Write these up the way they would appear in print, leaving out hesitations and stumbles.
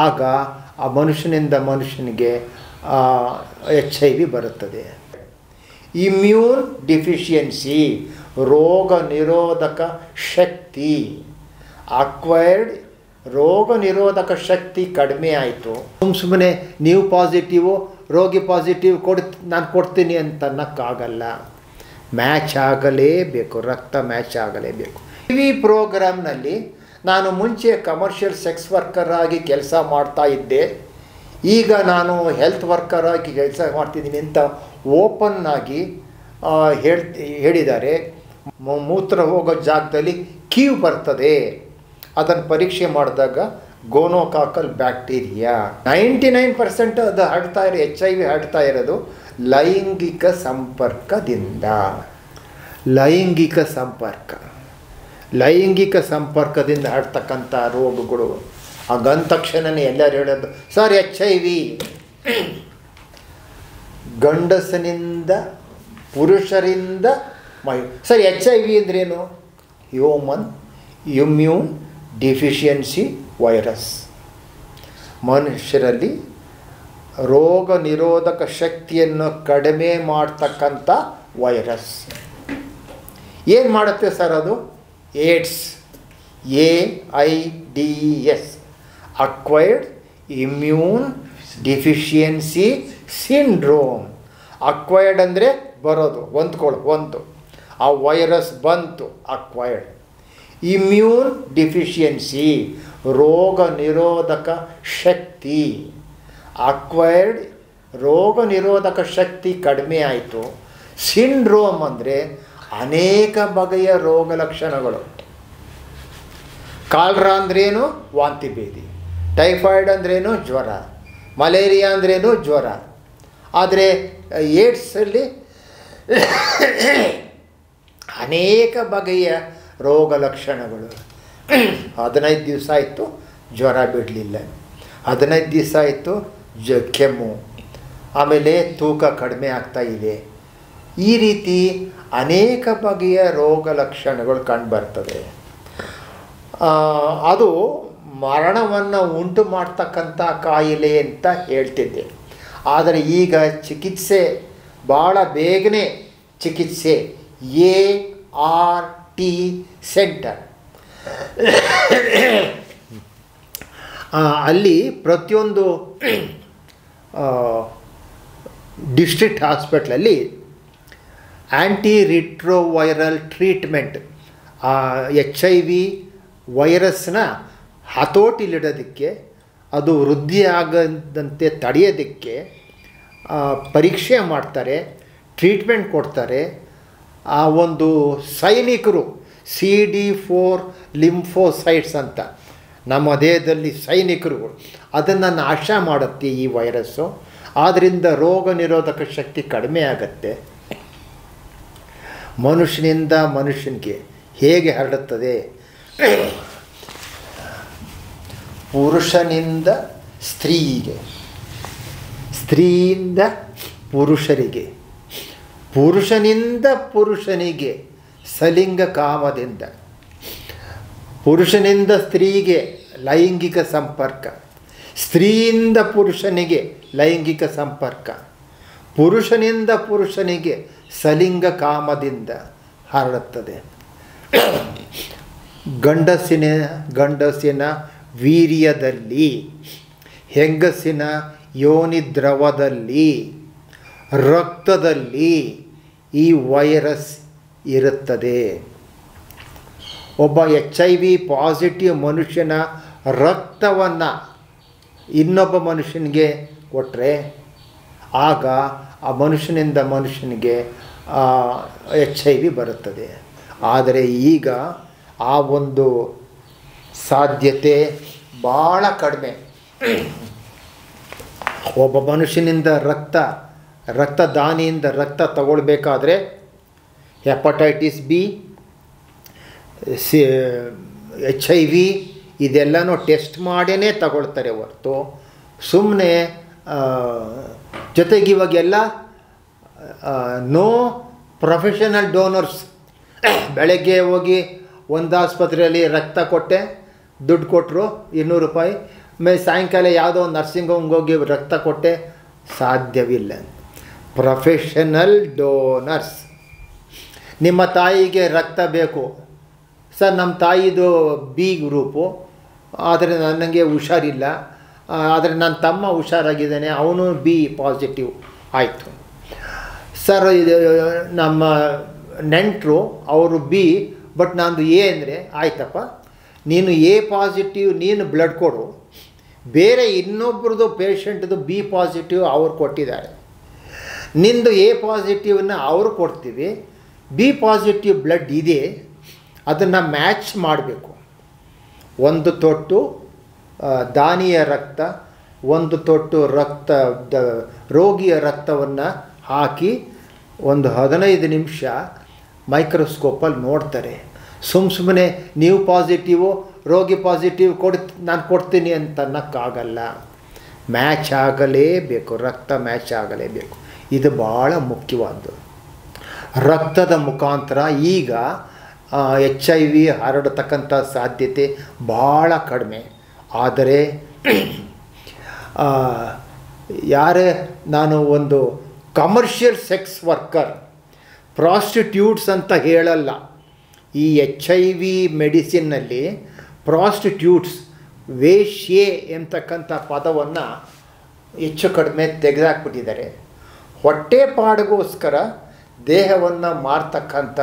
ಆಗ ಆ ಮನುಷ್ಯನಿಂದ ಮನುಷ್ಯನಿಗೆ HIV ಬರುತ್ತದೆ. ಇಮ್ಯೂನ್ ಡಿಫಿಷಿಯನ್ಸಿ, ರೋಗ ನಿರೋಧಕ ಶಕ್ತಿ, ಅಕ್ವೈರ್ಡ್ ರೋಗ ನಿರೋಧಕ ಶಕ್ತಿ ಕಡಿಮೆ ಆಯಿತು. ಸುಮ್ಮನೆ ನೀವು ಪಾಸಿಟಿವು ರೋಗಿ ಪಾಸಿಟಿವ್ ನಾನು ಕೊಡ್ತೀನಿ ಅಂತ ಅನ್ನೋಕ್ಕಾಗಲ್ಲ. ಮ್ಯಾಚ್ ಆಗಲೇಬೇಕು, ರಕ್ತ ಮ್ಯಾಚ್ ಆಗಲೇಬೇಕು. TV ಪ್ರೋಗ್ರಾಮ್ನಲ್ಲಿ ನಾನು ಮುಂಚೆ ಕಮರ್ಷಿಯಲ್ ಸೆಕ್ಸ್ ವರ್ಕರ್ ಆಗಿ ಕೆಲಸ ಮಾಡ್ತಾ ಇದ್ದೆ, ಈಗ ನಾನು ಹೆಲ್ತ್ ವರ್ಕರ್ ಆಗಿ ಕೆಲಸ ಮಾಡ್ತಿದ್ದೀನಿ ಅಂತ ಓಪನ್ ಆಗಿ ಹೇಳಿದ್ದಾರೆ. ಮೂತ್ರ ಹೋಗೋ ಜಾಗದಲ್ಲಿ ಕ್ಯೂ ಬರ್ತದೆ, ಅದನ್ನು ಪರೀಕ್ಷೆ ಮಾಡಿದಾಗ ಗೋನೋಕಾಕಲ್ ಬ್ಯಾಕ್ಟೀರಿಯಾ 99% ಅದು ಹರಡ್ತಾ ಇರೋ HIV ಹರಡ್ತಾ ಇರೋದು ಲೈಂಗಿಕ ಸಂಪರ್ಕದಿಂದ. ಲೈಂಗಿಕ ಸಂಪರ್ಕದಿಂದ ಹರಡ್ತಕ್ಕಂಥ ರೋಗಗಳು. ಆಗಂದ ತಕ್ಷಣವೇ ಎಲ್ಲರೂ ಹೇಳೋದು ಸರ್ HIV ಗಂಡಸನಿಂದ ಪುರುಷರಿಂದ ಸರ್ HIV ಅಂದ್ರೇನು? Human immune deficiency virus. ಮನುಷ್ಯರಲ್ಲಿ ರೋಗ ನಿರೋಧಕ ಶಕ್ತಿಯನ್ನು ಕಡಿಮೆ ಮಾಡ್ತಕ್ಕಂಥ ವೈರಸ್. ಏನು ಮಾಡುತ್ತೆ ಸರ್ ಅದು? AIDS, AIDS, acquired immune deficiency syndrome. Acquired ಅಂದರೆ ಬರೋದು, ಒಂದು ಆ ವೈರಸ್ ಬಂತು, ಅಕ್ವೈರ್ಡ್. ಇಮ್ಯೂನ್ ಡಿಫಿಷಿಯನ್ಸಿ, ರೋಗ ನಿರೋಧಕ ಶಕ್ತಿ, ಅಕ್ವೈರ್ಡ್ ರೋಗ ನಿರೋಧಕ ಶಕ್ತಿ ಕಡಿಮೆ ಆಯಿತು. ಸಿಂಡ್ರೋಮ್ ಅಂದರೆ ಅನೇಕ ಬಗೆಯ ರೋಗ ಲಕ್ಷಣಗಳು. ಕಾಲ್ರಾ ಅಂದ್ರೇನು? ವಾಂತಿ ಭೇದಿ. ಟೈಫಾಯ್ಡ್ ಅಂದ್ರೇನು? ಜ್ವರ. ಮಲೇರಿಯಾ ಅಂದ್ರೇನು? ಜ್ವರ. ಆದರೆ ಏಡ್ಸಲ್ಲಿ ಅನೇಕ ಬಗೆಯ ರೋಗ ಲಕ್ಷಣಗಳು. 15 ದಿವಸ ಆಯಿತು ಜ್ವರ ಬಿಡಲಿಲ್ಲ, 15 ದಿವಸ ಆಯಿತು ಕೆಮ್ಮು, ಆಮೇಲೆ ತೂಕ ಕಡಿಮೆ ಆಗ್ತಾ ಇದೆ. ಈ ರೀತಿ ಅನೇಕ ಬಗೆಯ ರೋಗ ಲಕ್ಷಣಗಳು ಕಂಡುಬರ್ತದೆ. ಅದು ಮರಣವನ್ನು ಉಂಟು ಮಾಡ್ತಕ್ಕಂಥ ಕಾಯಿಲೆ ಅಂತ ಹೇಳ್ತಿದ್ದೆ. ಆದರೆ ಈಗ ಚಿಕಿತ್ಸೆ ಭಾಳ ಬೇಗನೆ ಚಿಕಿತ್ಸೆ ART ಸೆಂಟರ್, ಅಲ್ಲಿ ಪ್ರತಿಯೊಂದು ಡಿಸ್ಟ್ರಿಕ್ಟ್ ಹಾಸ್ಪಿಟ್ಲಲ್ಲಿ ಆ್ಯಂಟಿ ರಿಟ್ರೋವೈರಲ್ ಟ್ರೀಟ್ಮೆಂಟ್, HIV ವೈರಸ್ನ ಹತೋಟಿಲಿಡೋದಕ್ಕೆ, ಅದು ವೃದ್ಧಿ ಆಗದಂತೆ ತಡೆಯೋದಕ್ಕೆ ಪರೀಕ್ಷೆ ಮಾಡ್ತಾರೆ, ಟ್ರೀಟ್ಮೆಂಟ್ ಕೊಡ್ತಾರೆ. ಆ ಒಂದು ಸೈನಿಕರು CD4 ಲಿಂಫೋಸೈಟ್ಸ್ ಅಂತ ನಮ್ಮ ದೇಹದಲ್ಲಿ ಸೈನಿಕರುಗಳು, ಅದನ್ನು ನಾಶ ಮಾಡುತ್ತೆ ಈ ವೈರಸ್ಸು. ಆದ್ದರಿಂದ ರೋಗ ನಿರೋಧಕ ಶಕ್ತಿ ಕಡಿಮೆ ಆಗುತ್ತೆ. ಮನುಷ್ಯನಿಂದ ಮನುಷ್ಯನಿಗೆ ಹೇಗೆ ಹರಡುತ್ತದೆ? ಪುರುಷನಿಂದ ಸ್ತ್ರೀಗೆ, ಸ್ತ್ರೀಯಿಂದ ಪುರುಷರಿಗೆ, ಪುರುಷನಿಂದ ಪುರುಷನಿಗೆ ಸಲಿಂಗ ಕಾಮದಿಂದ, ಪುರುಷನಿಂದ ಸ್ತ್ರೀಗೆ ಲೈಂಗಿಕ ಸಂಪರ್ಕ, ಸ್ತ್ರೀಯಿಂದ ಪುರುಷನಿಗೆ ಲೈಂಗಿಕ ಸಂಪರ್ಕ, ಪುರುಷನಿಂದ ಪುರುಷನಿಗೆ ಸಲಿಂಗ ಕಾಮದಿಂದ ಹರಡುತ್ತದೆ. ಗಂಡಸಿನ ವೀರ್ಯದಲ್ಲಿ, ಹೆಂಗಸಿನ ಯೋನಿ ದ್ರವದಲ್ಲಿ, ರಕ್ತದಲ್ಲಿ ಈ ವೈರಸ್ ಇರುತ್ತದೆ. ಒಬ್ಬ HIV ಪಾಸಿಟಿವ್ ಮನುಷ್ಯನ ರಕ್ತವನ್ನು ಇನ್ನೊಬ್ಬ ಮನುಷ್ಯನಿಗೆ ಕೊಟ್ಟರೆ ಆಗ ಆ ಮನುಷ್ಯನಿಂದ ಮನುಷ್ಯನಿಗೆ HIV ಬರುತ್ತದೆ. ಆದರೆ ಈಗ ಆ ಒಂದು ಸಾಧ್ಯತೆ ಭಾಳ ಕಡಿಮೆ. ಒಬ್ಬ ಮನುಷ್ಯನಿಂದ ರಕ್ತದಾನಿಯಿಂದ ರಕ್ತ ತಗೊಳ್ಬೇಕಾದ್ರೆ ಹೆಪಟೈಟಿಸ್ B, HIV ಇದೆಲ್ಲನೂ ಟೆಸ್ಟ್ ಮಾಡೇ ತಗೊಳ್ತಾರೆ ಹೊರತು ಸುಮ್ಮನೆ ಜೊತೆಗೆ ಇವಾಗೆಲ್ಲ ನೋ ಪ್ರೊಫೆಷನಲ್ ಡೋನರ್ಸ್. ಬೆಳಗ್ಗೆ ಹೋಗಿ ಒಂದು ಆಸ್ಪತ್ರೆಯಲ್ಲಿ ರಕ್ತ ಕೊಟ್ಟೆ, ದುಡ್ಡು ಕೊಟ್ಟರು 200 ರೂಪಾಯಿ, ಸಾಯಂಕಾಲ ಯಾವುದೋ ಒಂದು ನರ್ಸಿಂಗ್ ಹೋಮ್ಗೆ ಹೋಗಿ ರಕ್ತ ಕೊಟ್ಟೆ ಸಾಧ್ಯವಿಲ್ಲ. Professional donors. ನಿಮ್ಮ ತಾಯಿಗೆ ರಕ್ತ ಬೇಕು ಸರ್, ನಮ್ಮ ತಾಯಿದು ಬಿ ಗ್ರೂಪು, ಆದರೆ ನನಗೆ ಹುಷಾರಿಲ್ಲ, ಆದರೆ ನನ್ನ ತಮ್ಮ ಹುಷಾರಾಗಿದ್ದಾನೆ, ಅವನು ಬಿ ಪಾಸಿಟಿವ್ ಆಯಿತು ಸರ್. ಇದು ನಮ್ಮ ನೆಂಟರು ಅವರು ಬಿ, ಬಟ್ ನಂದು ಎ ಅಂದರೆ ಆಯ್ತಪ್ಪ, ನೀನು ಎ ಪಾಸಿಟಿವ್, ನೀನು ಬ್ಲಡ್ ಕೊಡು, ಬೇರೆ ಇನ್ನೊಬ್ರದ್ದು ಪೇಷಂಟ್ದು ಬಿ ಪಾಸಿಟಿವ್ ಅವ್ರು ಕೊಟ್ಟಿದ್ದಾರೆ, ನಿಂದು ಎ ಪಾಸಿಟಿವ್ನ ಅವರು ಕೊಡ್ತೀವಿ, ಬಿ ಪಾಸಿಟಿವ್ ಬ್ಲಡ್ ಇದೆ, ಅದನ್ನು ಮ್ಯಾಚ್ ಮಾಡಬೇಕು. ಒಂದು ತೊಟ್ಟು ದಾನಿಯ ರಕ್ತ, ಒಂದು ತೊಟ್ಟು ರೋಗಿಯ ರಕ್ತವನ್ನು ಹಾಕಿ ಒಂದು 15 ನಿಮಿಷ ಮೈಕ್ರೋಸ್ಕೋಪಲ್ಲಿ ನೋಡ್ತಾರೆ. ಸುಮ್ಮನೆ ನೀವು ಪಾಸಿಟಿವು, ರೋಗಿ ಪಾಸಿಟಿವ್ ನಾನು ಕೊಡ್ತೀನಿ ಅಂತ ಅನ್ನೋಕ್ಕಾಗಲ್ಲ. ಮ್ಯಾಚ್ ಆಗಲೇಬೇಕು, ರಕ್ತ ಮ್ಯಾಚ್ ಆಗಲೇಬೇಕು. ಇದು ಭಾಳ ಮುಖ್ಯವಾದ್ದು. ರಕ್ತದ ಮುಖಾಂತರ ಈಗ HIV ಹರಡತಕ್ಕಂಥ ಸಾಧ್ಯತೆ ಭಾಳ ಕಡಿಮೆ. ಆದರೆ ನಾನು ಒಂದು ಕಮರ್ಷಿಯಲ್ ಸೆಕ್ಸ್ ವರ್ಕರ್, ಪ್ರಾಸ್ಟಿಟ್ಯೂಟ್ಸ್ ಅಂತ ಹೇಳಲ್ಲ. ಈ HIV ಮೆಡಿಸಿನ್ನಲ್ಲಿ ಪ್ರಾಸ್ಟಿಟ್ಯೂಟ್ಸ್, ವೇಶ್ಯೆ ಎಂತಕ್ಕಂಥ ಪದವನ್ನು ಹೆಚ್ಚು ಕಡಿಮೆ ತೆಗೆದಾಕ್ಬಿಟ್ಟಿದ್ದಾರೆ. ಹೊಟ್ಟೆಪಾಡಿಗೋಸ್ಕರ ದೇಹವನ್ನು ಮಾರ್ತಕ್ಕಂಥ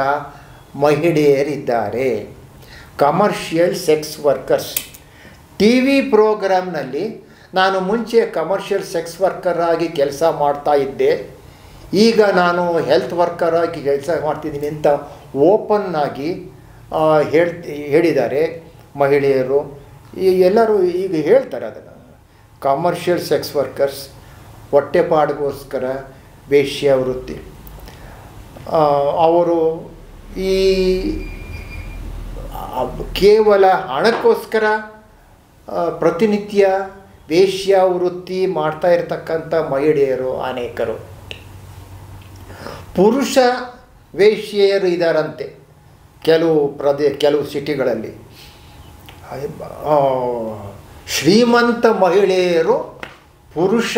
ಮಹಿಳೆಯರಿದ್ದಾರೆ, commercial sex workers. T V ಪ್ರೋಗ್ರಾಮ್ನಲ್ಲಿ ನಾನು ಮುಂಚೆ ಕಮರ್ಷಿಯಲ್ ಸೆಕ್ಸ್ ವರ್ಕರ್ ಆಗಿ ಕೆಲಸ ಮಾಡ್ತಾ ಇದ್ದೆ, ಈಗ ನಾನು ಹೆಲ್ತ್ ವರ್ಕರ್ ಆಗಿ ಕೆಲಸ ಮಾಡ್ತಿದ್ದೀನಿ ಅಂತ ಓಪನ್ ಆಗಿ ಹೇಳಿದ್ದಾರೆ ಮಹಿಳೆಯರು. ಎಲ್ಲರೂ ಈಗ ಹೇಳ್ತಾರೆ ಅದನ್ನು. ಕಮರ್ಷಿಯಲ್ ಸೆಕ್ಸ್ ವರ್ಕರ್ಸ್, ಹೊಟ್ಟೆಪಾಡಿಗೋಸ್ಕರ ವೇಶ್ಯ ವೃತ್ತಿ. ಅವರು ಈ ಕೇವಲ ಹಣಕ್ಕೋಸ್ಕರ ಪ್ರತಿನಿತ್ಯ ವೇಶ್ಯ ವೃತ್ತಿ ಮಾಡ್ತಾ ಇರತಕ್ಕಂಥ ಮಹಿಳೆಯರು ಅನೇಕರು. ಪುರುಷ ವೇಶ್ಯೆಯರು ಇದ್ದಾರಂತೆ ಕೆಲವು ಸಿಟಿಗಳಲ್ಲಿ. ಶ್ರೀಮಂತ ಮಹಿಳೆಯರು ಪುರುಷ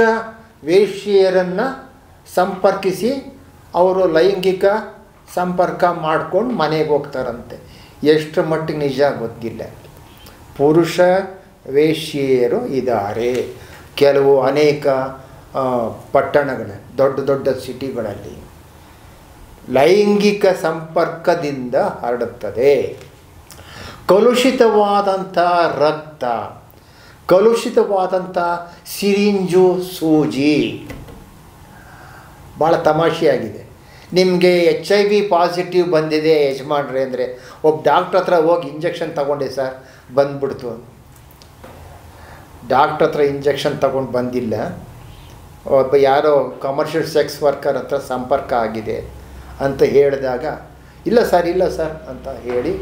ವೇಶ್ಯೆಯರನ್ನು ಸಂಪರ್ಕಿಸಿ ಅವರು ಲೈಂಗಿಕ ಸಂಪರ್ಕ ಮಾಡ್ಕೊಂಡು ಮನೆಗೆ ಹೋಗ್ತಾರಂತೆ. ಎಷ್ಟು ಮಟ್ಟಿಗೆ ನಿಜ ಗೊತ್ತಿಲ್ಲ. ಪುರುಷ ವೇಶ್ಯೆಯರು ಇದ್ದಾರೆ ಅನೇಕ ಪಟ್ಟಣಗಳ ದೊಡ್ಡ ದೊಡ್ಡ ಸಿಟಿಗಳಲ್ಲಿ. ಲೈಂಗಿಕ ಸಂಪರ್ಕದಿಂದ ಹರಡುತ್ತದೆ. ಕಲುಷಿತವಾದಂಥ ರಕ್ತ, ಕಲುಷಿತವಾದಂಥ ಸಿರಿಂಜು, ಸೂಜಿ. ಭಾಳ ತಮಾಷೆಯಾಗಿದೆ. ನಿಮಗೆ HIV ಪಾಸಿಟಿವ್ ಬಂದಿದೆ ಯಜಮಾನ್ರೆ ಅಂದರೆ ಒಬ್ಬ ಡಾಕ್ಟ್ರ್ ಹತ್ರ ಹೋಗಿ ಇಂಜೆಕ್ಷನ್ ತಗೊಂಡೆ ಸರ್, ಬಂದ್ಬಿಡ್ತು. ಡಾಕ್ಟ್ರ್ ಹತ್ರ ಇಂಜೆಕ್ಷನ್ ತಗೊಂಡು ಬಂದಿಲ್ಲ, ಒಬ್ಬ ಯಾರೋ ಕಮರ್ಷಿಯಲ್ ಸೆಕ್ಸ್ ವರ್ಕರ್ ಹತ್ರ ಸಂಪರ್ಕ ಆಗಿದೆ ಅಂತ ಹೇಳಿದಾಗ ಇಲ್ಲ ಸರ್ ಅಂತ ಹೇಳಿ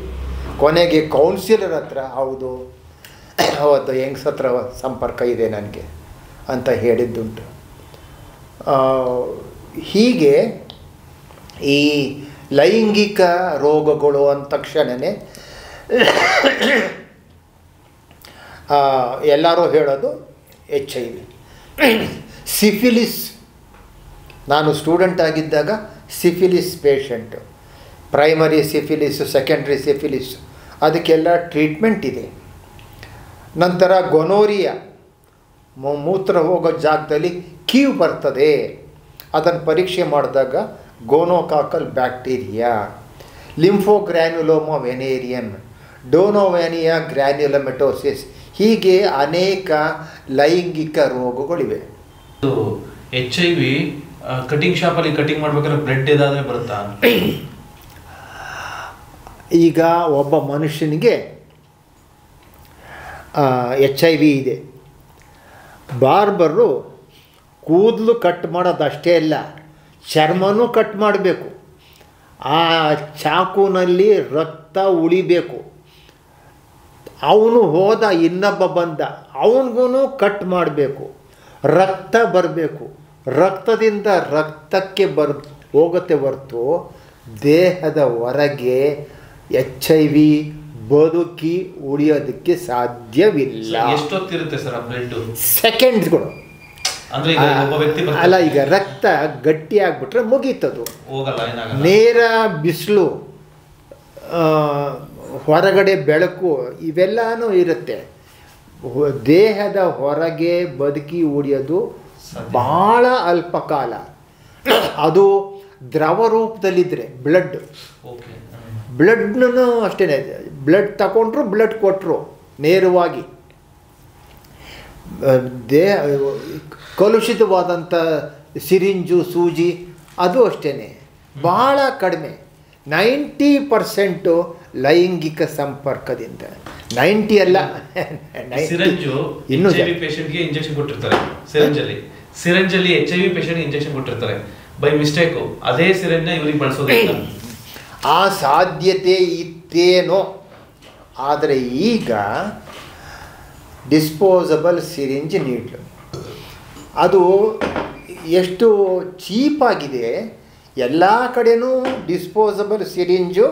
ಕೊನೆಗೆ ಕೌನ್ಸಿಲರ್ ಹತ್ರ ಹೌದು ಹೆಂಗ್ಸ್ ಹತ್ರ ಸಂಪರ್ಕ ಇದೆ ನನಗೆ ಅಂತ ಹೇಳಿದ್ದುಂಟು. ಹೀಗೆ ಈ ಲೈಂಗಿಕ ರೋಗಗಳು ಅಂದ ತಕ್ಷಣವೇ ಎಲ್ಲರೂ ಹೇಳೋದು HIV. ಸಿಫಿಲಿಸ್, ನಾನು ಸ್ಟೂಡೆಂಟ್ ಆಗಿದ್ದಾಗ syphilis patient, primary syphilis, secondary syphilis, ಅದಕ್ಕೆಲ್ಲ ಟ್ರೀಟ್ಮೆಂಟ್ ಇದೆ. ನಂತರ ಗೊನೋರಿಯಾ, ಮೂತ್ರ ಹೋಗೋ ಜಾಗದಲ್ಲಿ ಕೀವು ಬರ್ತದೆ, ಅದನ್ನು ಪರೀಕ್ಷೆ ಮಾಡಿದಾಗ ಗೋನೋಕಾಕಲ್ ಬ್ಯಾಕ್ಟೀರಿಯಾ. ಲಿಂಫೋಗ್ರ್ಯಾನ್ಯುಲೋಮಾ ವೆನೇರಿಯನ್, ಡೋನೋವ್ಯಾನಿಯಾ ಗ್ರ್ಯಾನ್ಯುಲಮೆಟೋಸಿಸ್, ಹೀಗೆ ಅನೇಕ ಲೈಂಗಿಕ ರೋಗಗಳಿವೆ. HIV ಕಟಿಂಗ್ ಶಾಪಲ್ಲಿ ಕಟಿಂಗ್ ಮಾಡ್ಬೇಕಾದ್ರೆ ಬ್ಲಡ್ ಇದಾದರೆ ಬರುತ್ತಾ? ಈಗ ಒಬ್ಬ ಮನುಷ್ಯನಿಗೆ HIV ಇದೆ. ಬಾರ್ಬರು ಕೂದಲು ಕಟ್ ಮಾಡೋದಷ್ಟೇ ಅಲ್ಲ, ಚರ್ಮನೂ ಕಟ್ ಮಾಡಬೇಕು. ಆ ಚಾಕುನಲ್ಲಿ ರಕ್ತ ಉಳಿಬೇಕು. ಅವನು ಹೋದ, ಇನ್ನೊಬ್ಬ ಬಂದ, ಅವನಿಗೂ ಕಟ್ ಮಾಡಬೇಕು, ರಕ್ತ ಬರಬೇಕು. ರಕ್ತದಿಂದ ರಕ್ತಕ್ಕೆ ಹೋಗುತ್ತೆ ಹೊರತು ದೇಹದ ಹೊರಗೆ HIV ಬದುಕಿ ಉಳಿಯೋದಕ್ಕೆ ಸಾಧ್ಯವಿಲ್ಲ. ಎಷ್ಟೊತ್ತಿರುತ್ತೆ ಸರ್ ಆ ಬ್ಲಡ್? ಸೆಕೆಂಡ್ಸ್ಗಳು. ಅಂದ್ರೆ ಈಗ ಒಬ್ಬ ವ್ಯಕ್ತಿ ಅಲ್ಲ, ಈಗ ರಕ್ತ ಗಟ್ಟಿ ಆಗ್ಬಿಟ್ರೆ ಮುಗೀತದು. ಹೋಗಲ್ಲ, ಏನಾಗಲ್ಲ. ನೇರ ಬಿಸಿಲು, ಹೊರಗಡೆ ಬೆಳಕು, ಇವೆಲ್ಲನೂ ಇರುತ್ತೆ. ದೇಹದ ಹೊರಗೆ ಬದುಕಿ ಉಳಿಯೋದು ಭಾಳ ಅಲ್ಪ ಕಾಲ. ಅದು ದ್ರವ ರೂಪದಲ್ಲಿದ್ದರೆ ಬ್ಲಡ್ನೂ ಅಷ್ಟೇ, ಬ್ಲಡ್ ತಗೊಂಡ್ರು ಬ್ಲಡ್ ಕೊಟ್ಟರು ನೇರವಾಗಿ. ದೇಹ ಕಲುಷಿತವಾದಂಥ ಸಿರಿಂಜು ಸೂಜಿ ಅದು ಅಷ್ಟೇ ಭಾಳ ಕಡಿಮೆ. 90% ಲೈಂಗಿಕ ಸಂಪರ್ಕದಿಂದ. 90 ಅಲ್ಲ, ಸಿರಂಜು ಇನ್ನೂ ಪೇಷಂಟ್ಗೆ ಇಂಜೆಕ್ಷನ್ ಕೊಟ್ಟಿರ್ತಾರೆ. ಸಿರಂಜಲ್ಲಿ HIV ಪೇಷಂಟ್ಗೆ ಇಂಜೆಕ್ಷನ್ ಕೊಟ್ಟಿರ್ತಾರೆ ಬೈ ಮಿಸ್ಟೇಕು. ಅದೇ ಸಿರಂಜ್ನ ಇವ್ರಿಗೆ ಬಳಸೋದಿಲ್ಲ. ಆ ಸಾಧ್ಯತೆ ಇತ್ತೇನೋ. ಆದರೆ ಈಗ ಡಿಸ್ಪೋಸಬಲ್ ಸಿರಿಂಜ್ ನೀಡ್ಲು ಅದು ಎಷ್ಟು ಚೀಪಾಗಿದೆ. ಎಲ್ಲ ಕಡೆನೂ ಡಿಸ್ಪೋಸಬಲ್ ಸಿರಿಂಜು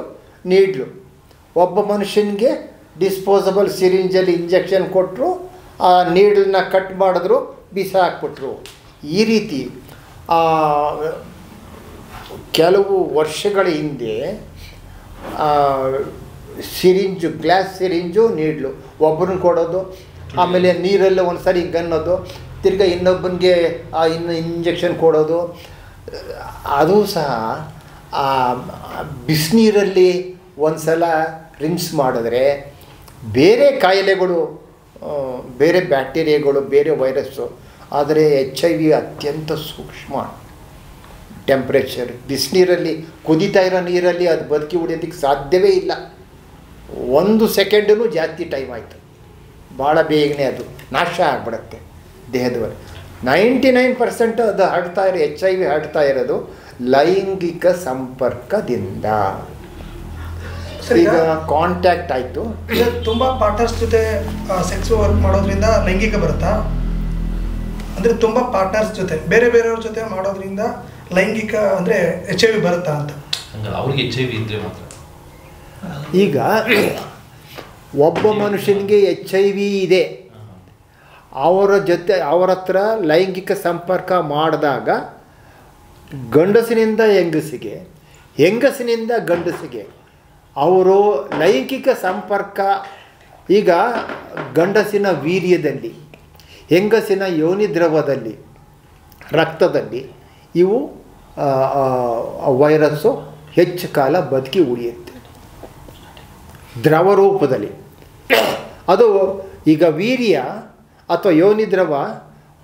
ನೀಡ್ಲು. ಒಬ್ಬ ಮನುಷ್ಯನಿಗೆ ಡಿಸ್ಪೋಸಬಲ್ ಸಿರಿಂಜಲ್ಲಿ ಇಂಜೆಕ್ಷನ್ ಕೊಟ್ಟರು, ಆ ನೀಡಲನ್ನ ಕಟ್ ಮಾಡಿದ್ರು, ಬಿಸಾಕ್ಬಿಟ್ರು. ಈ ರೀತಿ ಕೆಲವು ವರ್ಷಗಳ ಹಿಂದೆ ಸಿರಿಂಜು, ಗ್ಲಾಸ್ ಸಿರಿಂಜು ನೀಡ್ಲು ಒಬ್ಬರನ್ನ ಕೊಡೋದು, ಆಮೇಲೆ ನೀರಲ್ಲಿ ಒಂದು ಸರಿ ಗನ್ನೋದು, ತಿರ್ಗಿ ಇನ್ನೊಬ್ಬನಿಗೆ ಇನ್ನು ಇಂಜೆಕ್ಷನ್ ಕೊಡೋದು. ಅದು ಸಹ ಬಿಸಿನೀರಲ್ಲಿ ಒಂದು ಸಲ ರಿನ್ಸ್ ಮಾಡಿದ್ರೆ ಬೇರೆ ಕಾಯಿಲೆಗಳು, ಬೇರೆ ಬ್ಯಾಕ್ಟೀರಿಯಾಗಳು, ಬೇರೆ ವೈರಸ್ಸು. ಆದರೆ HIV ಅತ್ಯಂತ ಸೂಕ್ಷ್ಮ ಟೆಂಪ್ರೇಚರ್. ಬಿಸಿನೀರಲ್ಲಿ, ಕುದೀತಾ ಇರೋ ನೀರಲ್ಲಿ ಅದು ಬದುಕಿ ಉಳಿಯೋದಕ್ಕೆ ಸಾಧ್ಯವೇ ಇಲ್ಲ. 1 ಸೆಕೆಂಡೂ ಜಾಸ್ತಿ ಟೈಮ್ ಆಯಿತು, ಭಾಳ ಬೇಗನೆ ಅದು ನಾಶ ಆಗಿಬಿಡುತ್ತೆ ದೇಹದವರೆಗೆ. 99% ಅದು HIV ಹರಡ್ತಾ ಇರೋದು ಲೈಂಗಿಕ ಸಂಪರ್ಕದಿಂದ. ಈಗ ಕಾಂಟ್ಯಾಕ್ಟ್ ಆಯಿತು. ತುಂಬ ಪಾರ್ಟ್ನರ್ಸ್ ಜೊತೆ ಸೆಕ್ಸ್ ವರ್ಕ್ ಮಾಡೋದ್ರಿಂದ ಲೈಂಗಿಕ ಬರುತ್ತಾ? ಅಂದರೆ ತುಂಬ ಪಾರ್ಟ್ನರ್ಸ್ ಜೊತೆ, ಬೇರೆ ಬೇರೆಯವ್ರ ಜೊತೆ ಮಾಡೋದ್ರಿಂದ ಲೈಂಗಿಕ ಅಂದರೆ HIV ಬರುತ್ತಾ ಅಂತ? ಅವ್ರಿಗೆ HIV ಇದ್ರೆ ಮಾತ್ರ. ಈಗ ಒಬ್ಬ ಮನುಷ್ಯನಿಗೆ HIV ಇದೆ, ಅವರ ಹತ್ರ ಲೈಂಗಿಕ ಸಂಪರ್ಕ ಮಾಡಿದಾಗ ಗಂಡಸಿನಿಂದ ಹೆಂಗಸಿಗೆ, ಹೆಂಗಸಿನಿಂದ ಗಂಡಸಿಗೆ ಅವರು ಲೈಂಗಿಕ ಸಂಪರ್ಕ. ಈಗ ಗಂಡಸಿನ ವೀರ್ಯದಲ್ಲಿ, ಹೆಂಗಸಿನ ಯೋನಿ ದ್ರವದಲ್ಲಿ, ರಕ್ತದಲ್ಲಿ ಇವು ವೈರಸ್ಸು ಹೆಚ್ಚು ಕಾಲ ಬದುಕಿ ಉಳಿಯುತ್ತೆ ದ್ರವ ರೂಪದಲ್ಲಿ. ಅದು ಈಗ ವೀರ್ಯ ಅಥವಾ ಯೋನಿ ದ್ರವ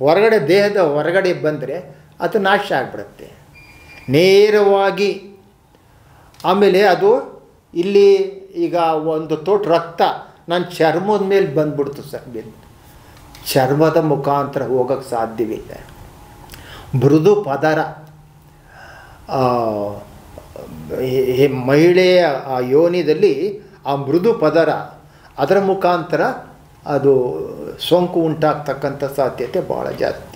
ಹೊರಗಡೆ, ದೇಹದ ಹೊರಗಡೆ ಬಂದರೆ ಅದು ನಾಶ ಆಗಿಬಿಡುತ್ತೆ ನೇರವಾಗಿ. ಆಮೇಲೆ ಅದು ಇಲ್ಲಿ ಈಗ ಒಂದು ತೊಟ್ಟು ರಕ್ತ ನನ್ನ ಚರ್ಮದ ಮೇಲೆ ಬಂದ್ಬಿಡ್ತು ಸರ್. ಚರ್ಮದ ಮುಖಾಂತರ ಹೋಗೋಕ್ಕೆ ಸಾಧ್ಯವಿಲ್ಲ. ಮೃದು ಪದರ, ಮಹಿಳೆಯ ಆ ಯೋನಿದಲ್ಲಿ ಆ ಮೃದು ಪದರ, ಅದರ ಮುಖಾಂತರ ಅದು ಸೋಂಕು ಉಂಟಾಗ್ತಕ್ಕಂಥ ಸಾಧ್ಯತೆ ಭಾಳ ಜಾಸ್ತಿ.